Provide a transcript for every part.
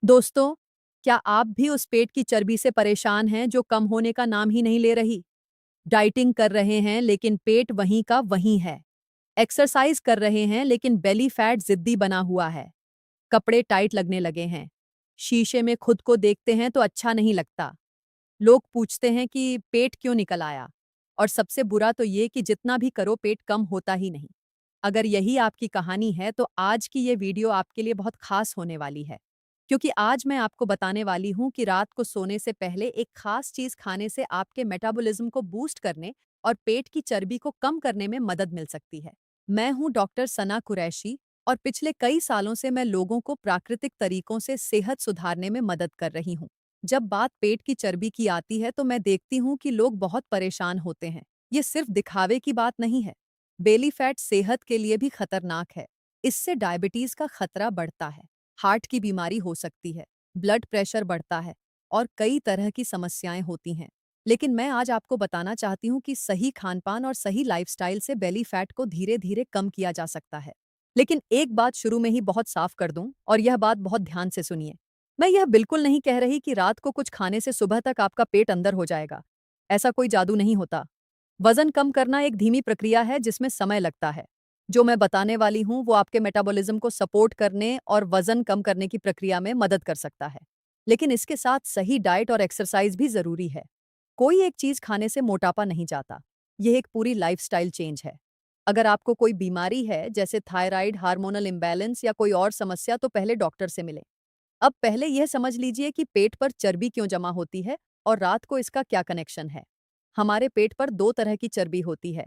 दोस्तों, क्या आप भी उस पेट की चर्बी से परेशान हैं जो कम होने का नाम ही नहीं ले रही? डाइटिंग कर रहे हैं लेकिन पेट वहीं का वहीं है। एक्सरसाइज कर रहे हैं लेकिन बेली फैट जिद्दी बना हुआ है। कपड़े टाइट लगने लगे हैं। शीशे में खुद को देखते हैं तो अच्छा नहीं लगता। लोग पूछते हैं कि पेट क्यों निकल आया? और सबसे बुरा तो ये कि जितना भी करो पेट कम होता ही नहीं। अगर यही आपकी कहानी है तो आज की ये वीडियो आपके लिए बहुत खास होने वाली है। क्योंकि आज मैं आपको बताने वाली हूँ कि रात को सोने से पहले एक खास चीज खाने से आपके मेटाबॉलिज्म को बूस्ट करने और पेट की चर्बी को कम करने में मदद मिल सकती है। मैं हूँ डॉक्टर सना कुरैशी और पिछले कई सालों से मैं लोगों को प्राकृतिक तरीकों से सेहत सुधारने में मदद कर रही हूँ। जब बात पेट की चर्बी की आती है तो मैं देखती हूँ कि लोग बहुत परेशान होते हैं। ये सिर्फ दिखावे की बात नहीं है। बेली फैट सेहत के लिए भी खतरनाक है। इससे डायबिटीज का खतरा बढ़ता है, हार्ट की बीमारी हो सकती है, ब्लड प्रेशर बढ़ता है और कई तरह की समस्याएं होती हैं। लेकिन मैं आज आपको बताना चाहती हूँ कि सही खानपान और सही लाइफस्टाइल से बेली फैट को धीरे धीरे कम किया जा सकता है। लेकिन एक बात शुरू में ही बहुत साफ कर दूं, और यह बात बहुत ध्यान से सुनिए। मैं यह बिल्कुल नहीं कह रही कि रात को कुछ खाने से सुबह तक आपका पेट अंदर हो जाएगा। ऐसा कोई जादू नहीं होता। वजन कम करना एक धीमी प्रक्रिया है जिसमें समय लगता है। जो मैं बताने वाली हूँ वो आपके मेटाबॉलिज्म को सपोर्ट करने और वजन कम करने की प्रक्रिया में मदद कर सकता है। लेकिन इसके साथ सही डाइट और एक्सरसाइज भी जरूरी है। कोई एक चीज खाने से मोटापा नहीं जाता। यह एक पूरी लाइफस्टाइल चेंज है। अगर आपको कोई बीमारी है जैसे थायराइड, हार्मोनल इम्बैलेंस या कोई और समस्या तो पहले डॉक्टर से मिलें। अब पहले यह समझ लीजिए कि पेट पर चर्बी क्यों जमा होती है और रात को इसका क्या कनेक्शन है। हमारे पेट पर दो तरह की चर्बी होती है।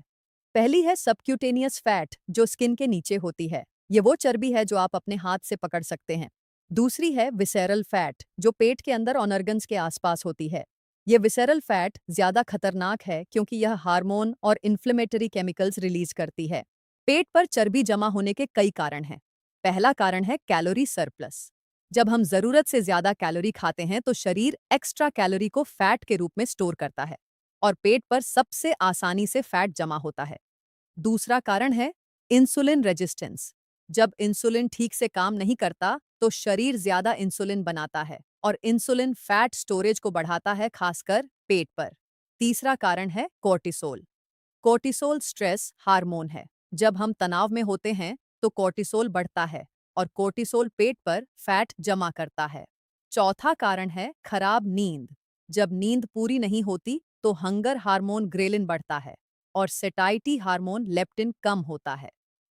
पहली है सबक्यूटेनियस फैट जो स्किन के नीचे होती है। ये वो चर्बी है जो आप अपने हाथ से पकड़ सकते हैं। दूसरी है विसेरल फैट जो पेट के अंदर ऑर्गन्स के आसपास होती है। ये विसेरल फैट ज्यादा खतरनाक है क्योंकि यह हार्मोन और इन्फ्लेमेटरी केमिकल्स रिलीज करती है। पेट पर चर्बी जमा होने के कई कारण हैं। पहला कारण है कैलोरी सरप्लस। जब हम जरूरत से ज्यादा कैलोरी खाते हैं तो शरीर एक्स्ट्रा कैलोरी को फैट के रूप में स्टोर करता है और पेट पर सबसे आसानी से फैट जमा होता है। दूसरा कारण है इंसुलिन रेजिस्टेंस। जब इंसुलिन ठीक से काम नहीं करता तो शरीर ज्यादा इंसुलिन बनाता है और इंसुलिन फैट स्टोरेज को बढ़ाता है, खासकर पेट पर। तीसरा कारण है कोर्टिसोल। कोर्टिसोल स्ट्रेस हार्मोन है। जब हम तनाव में होते हैं तो कोर्टिसोल बढ़ता है और कोर्टिसोल पेट पर फैट जमा करता है। चौथा कारण है खराब नींद। जब नींद पूरी नहीं होती तो हंगर हार्मोन ग्रेलिन बढ़ता है और सेटाइटी हार्मोन लेप्टिन कम होता है।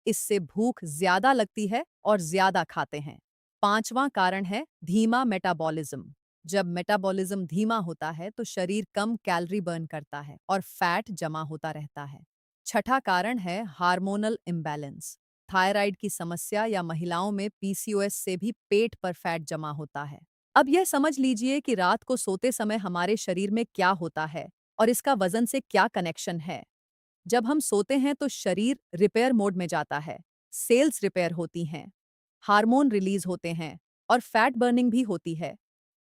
इससे भूख ज्यादा लगती है और ज्यादा खाते हैं। पांचवां कारण है धीमा मेटाबॉलिज्म। जब मेटाबॉलिज्म धीमा होता है तो शरीर कम कैलोरी बर्न करता है और फैट जमा होता रहता है। छठा कारण है हार्मोनल इम्बैलेंस। थायराइड की समस्या या महिलाओं में पीसीओएस से भी पेट पर फैट जमा होता है। अब यह समझ लीजिए कि रात को सोते समय हमारे शरीर में क्या होता है और इसका वजन से क्या कनेक्शन है। जब हम सोते हैं तो शरीर रिपेयर मोड में जाता है। सेल्स रिपेयर होती हैं, हार्मोन रिलीज होते हैं और फैट बर्निंग भी होती है।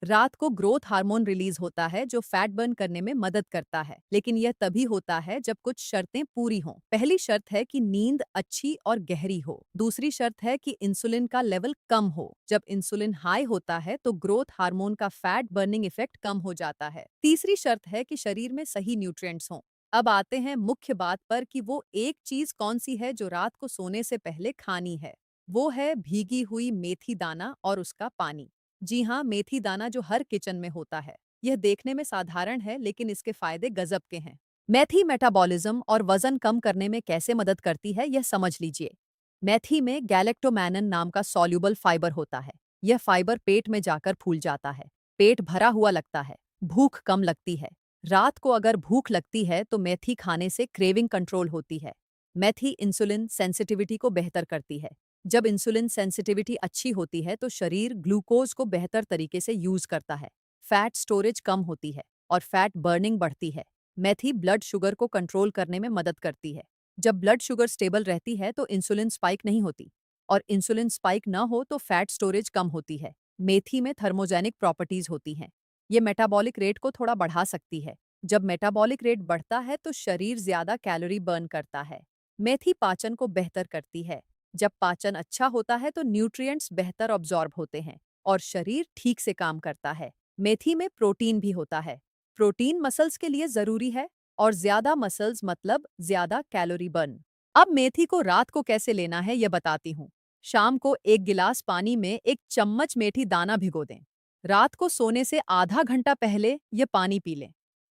रात को ग्रोथ हार्मोन रिलीज होता है जो फैट बर्न करने में मदद करता है, लेकिन यह तभी होता है जब कुछ शर्तें पूरी हों। पहली शर्त है कि नींद अच्छी और गहरी हो। दूसरी शर्त है कि इंसुलिन का लेवल कम हो। जब इंसुलिन हाई होता है तो ग्रोथ हार्मोन का फैट बर्निंग इफेक्ट कम हो जाता है। तीसरी शर्त है कि शरीर में सही न्यूट्रिएंट्स हों। अब आते हैं मुख्य बात पर कि वो एक चीज कौन सी है जो रात को सोने से पहले खानी है। वो है भीगी हुई मेथी दाना और उसका पानी। जी हाँ, मेथी दाना जो हर किचन में होता है। यह देखने में साधारण है लेकिन इसके फायदे गजब के हैं। मेथी मेटाबॉलिज्म और वजन कम करने में कैसे मदद करती है यह समझ लीजिए। मेथी में गैलेक्टोमैनन नाम का सॉल्युबल फाइबर होता है। यह फाइबर पेट में जाकर फूल जाता है। पेट भरा हुआ लगता है, भूख कम लगती है। रात को अगर भूख लगती है तो मेथी खाने से क्रेविंग कंट्रोल होती है। मेथी इंसुलिन सेंसिटिविटी को बेहतर करती है। जब इंसुलिन सेंसिटिविटी अच्छी होती है तो शरीर ग्लूकोज को बेहतर तरीके से यूज करता है। फैट स्टोरेज कम होती है और फैट बर्निंग बढ़ती है। मेथी ब्लड शुगर को कंट्रोल करने में मदद करती है। जब ब्लड शुगर स्टेबल रहती है तो इंसुलिन स्पाइक नहीं होती और इंसुलिन स्पाइक न हो तो फैट स्टोरेज कम होती है। मेथी में थर्मोजेनिक प्रॉपर्टीज होती हैं। ये मेटाबॉलिक रेट को थोड़ा बढ़ा सकती है। जब मेटाबॉलिक रेट बढ़ता है तो शरीर ज्यादा कैलोरी बर्न करता है। मेथी पाचन को बेहतर करती है। जब पाचन अच्छा होता है तो न्यूट्रिएंट्स बेहतर ऑब्जॉर्ब होते हैं। और शरीर ठीक से काम करता है। मेथी में प्रोटीन भी होता है। प्रोटीन मसल्स के लिए जरूरी है और ज्यादा मसल्स मतलब ज्यादा कैलोरी बर्न। अब मेथी को रात को कैसे लेना है यह बताती हूँ। शाम को 1 गिलास पानी में 1 चम्मच मेथी दाना भिगो दें। रात को सोने से आधा घंटा पहले यह पानी पी लें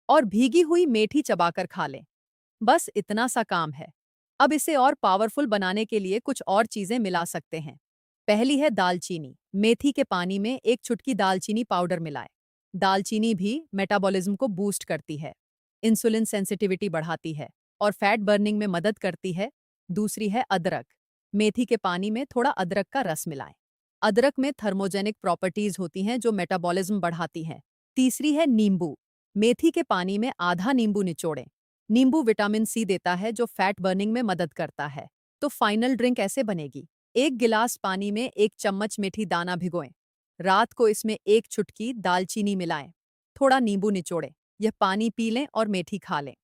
और भीगी हुई मेथी चबाकर खा लें। बस इतना सा काम है। अब इसे और पावरफुल बनाने के लिए कुछ और चीजें मिला सकते हैं। पहली है दालचीनी। मेथी के पानी में 1 चुटकी दालचीनी पाउडर मिलाएं। दालचीनी भी मेटाबॉलिज्म को बूस्ट करती है, इंसुलिन सेंसिटिविटी बढ़ाती है और फैट बर्निंग में मदद करती है। दूसरी है अदरक। मेथी के पानी में थोड़ा अदरक का रस मिलाएं। अदरक में थर्मोजेनिक प्रॉपर्टीज होती हैं जो मेटाबॉलिज्म बढ़ाती हैं। तीसरी है नींबू। मेथी के पानी में आधा नींबू निचोड़ें। नींबू विटामिन सी देता है जो फैट बर्निंग में मदद करता है। तो फाइनल ड्रिंक ऐसे बनेगी। 1 गिलास पानी में 1 चम्मच मेथी दाना भिगोएं। रात को इसमें 1 चुटकी दालचीनी मिलाएं। थोड़ा नींबू निचोड़ें। यह पानी पी लें और मेथी खा लें।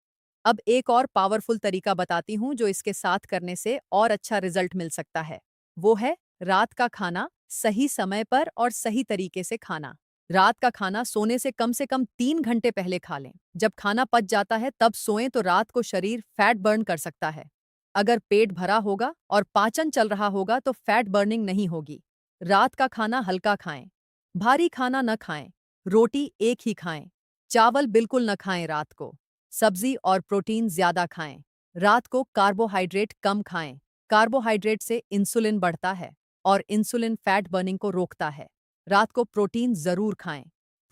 अब एक और पावरफुल तरीका बताती हूँ जो इसके साथ करने से और अच्छा रिजल्ट मिल सकता है। वो है रात का खाना सही समय पर और सही तरीके से खाना। रात का खाना सोने से कम 3 घंटे पहले खा लें। जब खाना पच जाता है तब सोएं तो रात को शरीर फैट बर्न कर सकता है। अगर पेट भरा होगा और पाचन चल रहा होगा तो फैट बर्निंग नहीं होगी। रात का खाना हल्का खाएं। भारी खाना न खाएं। रोटी एक ही खाएं। चावल बिल्कुल न खाएं रात को। सब्जी और प्रोटीन ज्यादा खाएं। रात को कार्बोहाइड्रेट कम खाएं। कार्बोहाइड्रेट से इंसुलिन बढ़ता है और इंसुलिन फैट बर्निंग को रोकता है। रात को प्रोटीन जरूर खाएं।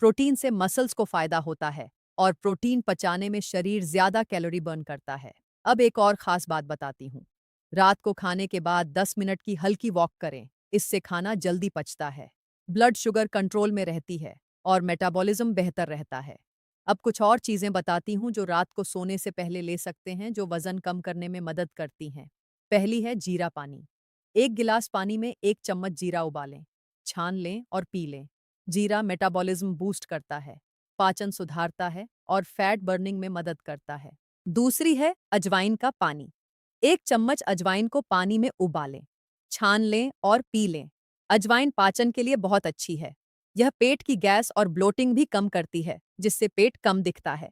प्रोटीन से मसल्स को फायदा होता है और प्रोटीन पचाने में शरीर ज्यादा कैलोरी बर्न करता है। अब एक और खास बात बताती हूँ। रात को खाने के बाद 10 मिनट की हल्की वॉक करें। इससे खाना जल्दी पचता है, ब्लड शुगर कंट्रोल में रहती है और मेटाबॉलिज्म बेहतर रहता है। अब कुछ और चीजें बताती हूँ जो रात को सोने से पहले ले सकते हैं जो वजन कम करने में मदद करती हैं। पहली है जीरा पानी। 1 गिलास पानी में 1 चम्मच जीरा उबालें, छान लें और पी लें। जीरा मेटाबॉलिज्म बूस्ट करता है, पाचन सुधारता है और फैट बर्निंग में मदद करता है। दूसरी है अजवाइन का पानी। 1 चम्मच अजवाइन को पानी में उबालें, छान लें और पी लें। अजवाइन पाचन के लिए बहुत अच्छी है। यह पेट की गैस और ब्लोटिंग भी कम करती है, जिससे पेट कम दिखता है।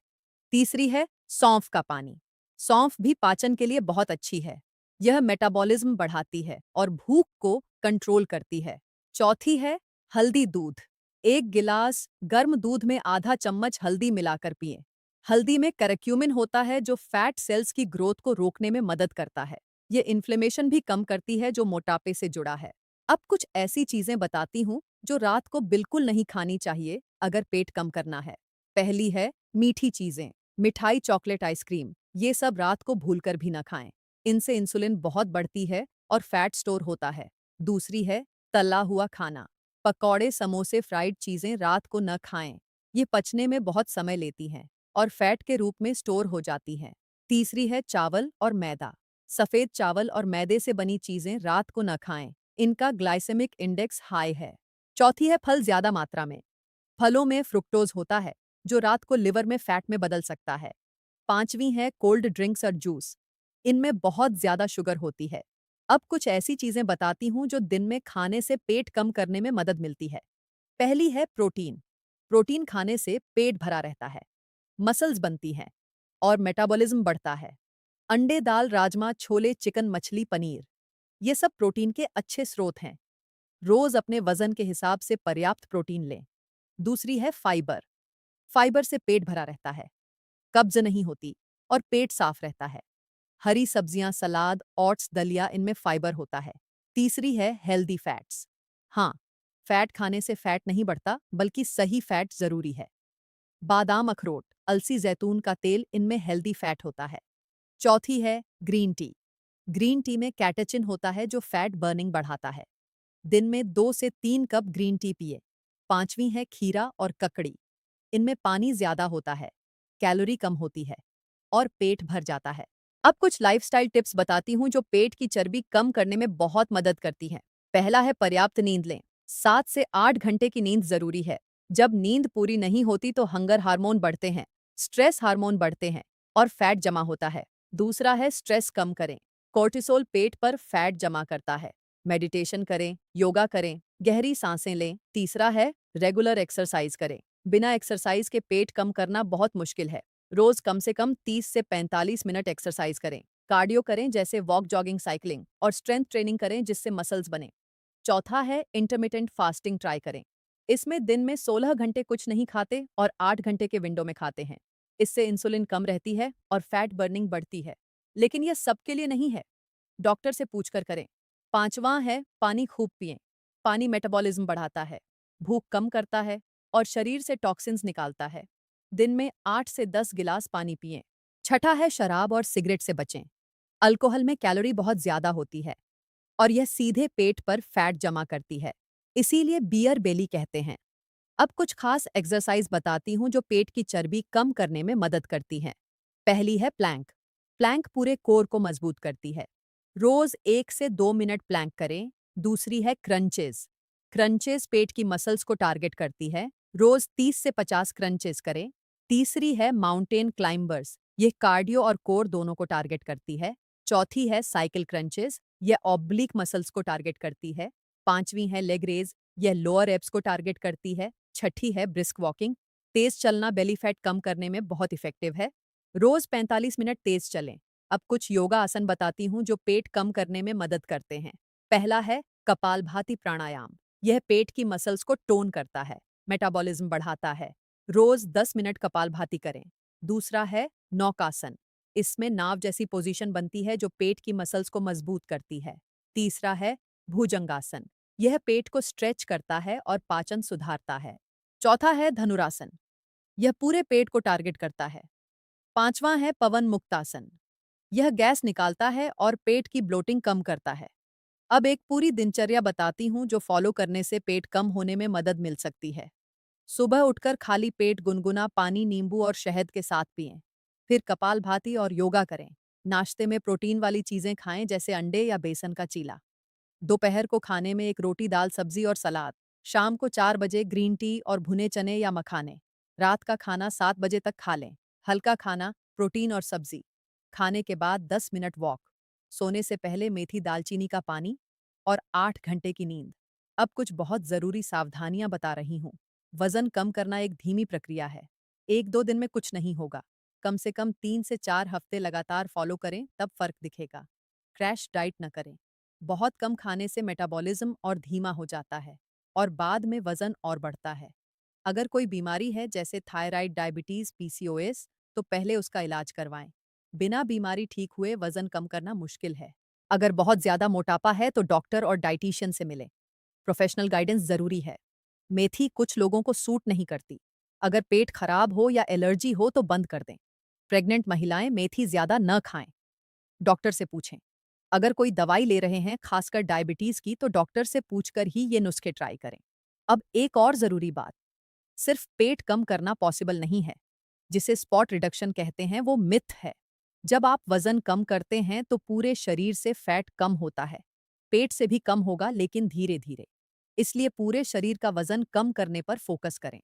तीसरी है सौंफ का पानी। सौंफ भी पाचन के लिए बहुत अच्छी है। यह मेटाबॉलिज्म बढ़ाती है और भूख को कंट्रोल करती है। चौथी है हल्दी दूध। 1 गिलास गर्म दूध में आधा चम्मच हल्दी मिलाकर पिएं। हल्दी में करक्यूमिन होता है जो फैट सेल्स की ग्रोथ को रोकने में मदद करता है। ये इन्फ्लेमेशन भी कम करती है जो मोटापे से जुड़ा है। अब कुछ ऐसी चीजें बताती हूँ जो रात को बिल्कुल नहीं खानी चाहिए अगर पेट कम करना है। पहली है मीठी चीजें। मिठाई, चॉकलेट, आइसक्रीम, ये सब रात को भूलकर भी न खाएं। इनसे इंसुलिन बहुत बढ़ती है और फैट स्टोर होता है। दूसरी है तला हुआ खाना। पकौड़े, समोसे, फ्राइड चीजें रात को न खाएं। ये पचने में बहुत समय लेती हैं और फैट के रूप में स्टोर हो जाती हैं। तीसरी है चावल और मैदा। सफेद चावल और मैदे से बनी चीजें रात को न खाएं। इनका ग्लाइसेमिक इंडेक्स हाई है। चौथी है फल ज्यादा मात्रा में। फलों में फ्रुक्टोज होता है जो रात को लिवर में फैट में बदल सकता है। पांचवी है कोल्ड ड्रिंक्स और जूस। इनमें बहुत ज्यादा शुगर होती है। अब कुछ ऐसी चीजें बताती हूँ जो दिन में खाने से पेट कम करने में मदद मिलती है। पहली है प्रोटीन। प्रोटीन खाने से पेट भरा रहता है, मसल्स बनती हैं और मेटाबॉलिज्म बढ़ता है। अंडे, दाल, राजमा, छोले, चिकन, मछली, पनीर, ये सब प्रोटीन के अच्छे स्रोत हैं। रोज अपने वजन के हिसाब से पर्याप्त प्रोटीन लें। दूसरी है फाइबर। फाइबर से पेट भरा रहता है, कब्ज नहीं होती और पेट साफ रहता है। हरी सब्जियां, सलाद, ओट्स, दलिया, इनमें फाइबर होता है। तीसरी है हेल्दी फैट्स। हाँ, फैट खाने से फैट नहीं बढ़ता बल्कि सही फैट जरूरी है। बादाम, अखरोट, अलसी, जैतून का तेल, इनमें हेल्दी फैट होता है। चौथी है ग्रीन टी। ग्रीन टी में कैटेचिन होता है जो फैट बर्निंग बढ़ाता है। दिन में 2 से 3 कप ग्रीन टी पिए। पांचवी है खीरा और ककड़ी। इनमें पानी ज्यादा होता है, कैलोरी कम होती है और पेट भर जाता है। अब कुछ लाइफस्टाइल टिप्स बताती हूँ जो पेट की चर्बी कम करने में बहुत मदद करती हैं। पहला है पर्याप्त नींद लें। 7 से 8 घंटे की नींद जरूरी है। जब नींद पूरी नहीं होती तो हंगर हार्मोन बढ़ते हैं, स्ट्रेस हार्मोन बढ़ते हैं और फैट जमा होता है। दूसरा है स्ट्रेस कम करें। कोर्टिसोल पेट पर फैट जमा करता है मेडिटेशन करें, योगा करें, गहरी सांसें लें। तीसरा है रेगुलर एक्सरसाइज करें। बिना एक्सरसाइज के पेट कम करना बहुत मुश्किल है। रोज कम से कम 30 से 45 मिनट एक्सरसाइज करें। कार्डियो करें जैसे वॉक, जॉगिंग, साइकिलिंग और स्ट्रेंथ ट्रेनिंग करें जिससे मसल्स बने। चौथा है इंटरमिटेंट फास्टिंग ट्राई करें। इसमें दिन में 16 घंटे कुछ नहीं खाते और 8 घंटे के विंडो में खाते हैं। इससे इंसुलिन कम रहती है और फैट बर्निंग बढ़ती है। लेकिन यह सबके लिए नहीं है, डॉक्टर से पूछकर करें। पांचवां है पानी खूब पिएं। पानी मेटाबॉलिज्म बढ़ाता है, भूख कम करता है और शरीर से टॉक्सिन्स निकालता है। दिन में 8 से 10 गिलास पानी पिएं। छठा है शराब और सिगरेट से बचें। अल्कोहल में कैलोरी बहुत ज्यादा होती है और यह सीधे पेट पर फैट जमा करती है, इसीलिए बियर बेली कहते हैं। अब कुछ खास एक्सरसाइज बताती हूँ जो पेट की चर्बी कम करने में मदद करती हैं। पहली है प्लैंक। प्लैंक पूरे कोर को मजबूत करती है। रोज 1 से 2 मिनट प्लैंक करें। दूसरी है क्रंचेस। क्रंचेस पेट की मसल्स को टारगेट करती है। रोज 30 से 50 क्रंचेस करें। तीसरी है माउंटेन क्लाइंबर्स। यह कार्डियो और कोर दोनों को टारगेट करती है। चौथी है साइकिल क्रंचेस। यह ऑब्लिक मसल्स को टारगेट करती है। पांचवी है लेग रेज। यह लोअर एब्स को टारगेट करती है। छठी है ब्रिस्क वॉकिंग। तेज चलना बेली फैट कम करने में बहुत इफेक्टिव है। रोज 45 मिनट तेज चलें। अब कुछ योगा आसन बताती हूँ जो पेट कम करने में मदद करते हैं। पहला है कपालभाति प्राणायाम। यह पेट की मसल्स को टोन करता है, मेटाबॉलिज्म बढ़ाता है। रोज 10 मिनट कपालभाति करें। दूसरा है नौकासन। इसमें नाव जैसी पोजीशन बनती है जो पेट की मसल्स को मजबूत करती है। तीसरा है भुजंगासन। यह पेट को स्ट्रेच करता है और पाचन सुधारता है। चौथा है धनुरासन। यह पूरे पेट को टारगेट करता है। पांचवा है पवन मुक्तासन। यह गैस निकालता है और पेट की ब्लोटिंग कम करता है। अब एक पूरी दिनचर्या बताती हूँ जो फॉलो करने से पेट कम होने में मदद मिल सकती है। सुबह उठकर खाली पेट गुनगुना पानी, नींबू और शहद के साथ पिएं। फिर कपालभाति और योगा करें। नाश्ते में प्रोटीन वाली चीजें खाएं जैसे अंडे या बेसन का चीला। दोपहर को खाने में एक रोटी, दाल, सब्जी और सलाद। शाम को 4 बजे ग्रीन टी और भुने चने या मखाने। रात का खाना 7 बजे तक खा लें। हल्का खाना, प्रोटीन और सब्जी। खाने के बाद 10 मिनट वॉक। सोने से पहले मेथी, दालचीनी का पानी और 8 घंटे की नींद। अब कुछ बहुत जरूरी सावधानियां बता रही हूँ। वजन कम करना एक धीमी प्रक्रिया है। 1-2 दिन में कुछ नहीं होगा। कम से कम 3 से 4 हफ्ते लगातार फॉलो करें, तब फर्क दिखेगा। क्रैश डाइट न करें। बहुत कम खाने से मेटाबॉलिज्म और धीमा हो जाता है और बाद में वजन और बढ़ता है। अगर कोई बीमारी है जैसे थायराइड, डायबिटीज, पीसीओएस, तो पहले उसका इलाज करवाएं। बिना बीमारी ठीक हुए वजन कम करना मुश्किल है। अगर बहुत ज्यादा मोटापा है तो डॉक्टर और डाइटिशियन से मिलें। प्रोफेशनल गाइडेंस जरूरी है। मेथी कुछ लोगों को सूट नहीं करती। अगर पेट खराब हो या एलर्जी हो तो बंद कर दें। प्रेग्नेंट महिलाएं मेथी ज्यादा न खाएं। डॉक्टर से पूछें। अगर कोई दवाई ले रहे हैं, खासकर डायबिटीज की, तो डॉक्टर से पूछकर ही ये नुस्खे ट्राई करें। अब एक और जरूरी बात, सिर्फ पेट कम करना पॉसिबल नहीं है। जिसे स्पॉट रिडक्शन कहते हैं वो मिथ है। जब आप वजन कम करते हैं तो पूरे शरीर से फैट कम होता है। पेट से भी कम होगा, लेकिन धीरे धीरे। इसलिए पूरे शरीर का वजन कम करने पर फोकस करें।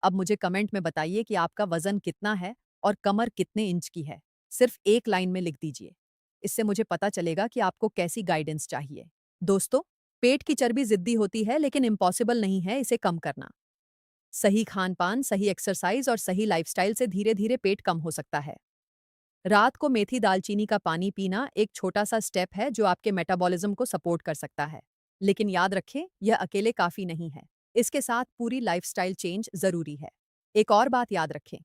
अब मुझे कमेंट में बताइए कि आपका वजन कितना है और कमर कितने इंच की है। सिर्फ एक लाइन में लिख दीजिए। इससे मुझे पता चलेगा कि आपको कैसी गाइडेंस चाहिए। दोस्तों, पेट की चर्बी जिद्दी होती है लेकिन इम्पॉसिबल नहीं है इसे कम करना। सही खान-पान, सही एक्सरसाइज और सही लाइफस्टाइल से धीरे-धीरे पेट कम हो सकता है। रात को मेथी, दालचीनी का पानी पीना एक छोटा सा स्टेप है जो आपके मेटाबॉलिज्म को सपोर्ट कर सकता है। लेकिन याद रखें, यह अकेले काफी नहीं है। इसके साथ पूरी लाइफस्टाइल चेंज जरूरी है। एक और बात याद रखें,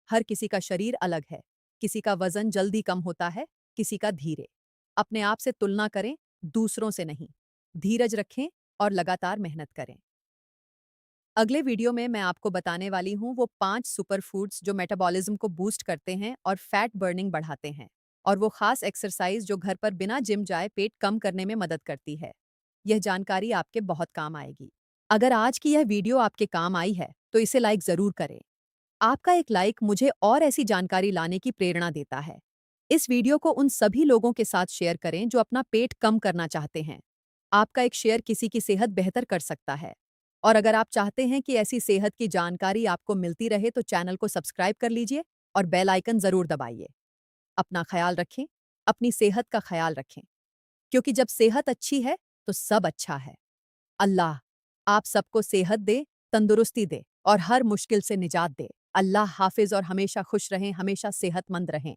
हर किसी का शरीर अलग है। किसी का वजन जल्दी कम होता है, किसी का धीरे। अपने आप से तुलना करें, दूसरों से नहीं। धीरज रखें और लगातार मेहनत करें। अगले वीडियो में मैं आपको बताने वाली हूँ वो 5 सुपर फूड्स जो मेटाबॉलिज्म को बूस्ट करते हैं और फैट बर्निंग बढ़ाते हैं, और वो खास एक्सरसाइज जो घर पर बिना जिम जाए पेट कम करने में मदद करती है। यह जानकारी आपके बहुत काम आएगी। अगर आज की यह वीडियो आपके काम आई है तो इसे लाइक जरूर करें। आपका एक लाइक मुझे और ऐसी जानकारी लाने की प्रेरणा देता है। इस वीडियो को उन सभी लोगों के साथ शेयर करें जो अपना पेट कम करना चाहते हैं। आपका एक शेयर किसी की सेहत बेहतर कर सकता है। और अगर आप चाहते हैं कि ऐसी सेहत की जानकारी आपको मिलती रहे तो चैनल को सब्सक्राइब कर लीजिए और बेल आइकन जरूर दबाइए। अपना ख्याल रखें, अपनी सेहत का ख्याल रखें, क्योंकि जब सेहत अच्छी है तो सब अच्छा है। अल्लाह आप सबको सेहत दे, तंदुरुस्ती दे और हर मुश्किल से निजात दे। अल्लाह हाफिज और हमेशा खुश रहें, हमेशा सेहतमंद रहें।